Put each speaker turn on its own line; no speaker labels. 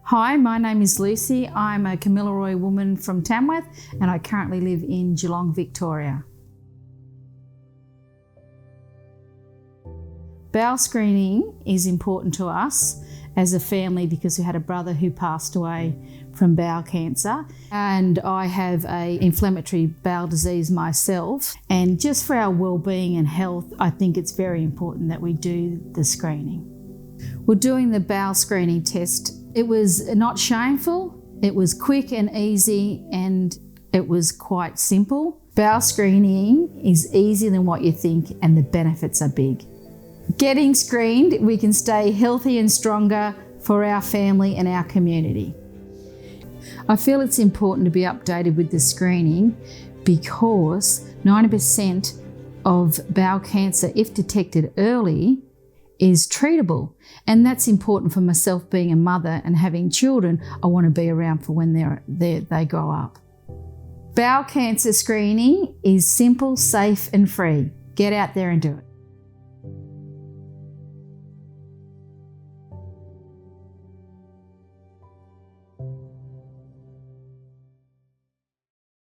Hi, my name is Lucy. I'm a Gamilaraay woman from Tamworth and I currently live in Geelong, Victoria. Bowel screening is important to us as a family because we had a brother who passed away from bowel cancer, and I have an inflammatory bowel disease myself, and just for our well-being and health, I think it's very important that we do the screening. Well, doing the bowel screening test, it was not shameful, it was quick and easy, and it was quite simple. Bowel screening is easier than what you think, and the benefits are big. Getting screened, we can stay healthy and stronger for our family and our community. I feel it's important to be updated with the screening because 90% of bowel cancer, if detected early, is treatable. And that's important for myself being a mother and having children. I want to be around for when they grow up. Bowel cancer screening is simple, safe and free. Get out there and do it.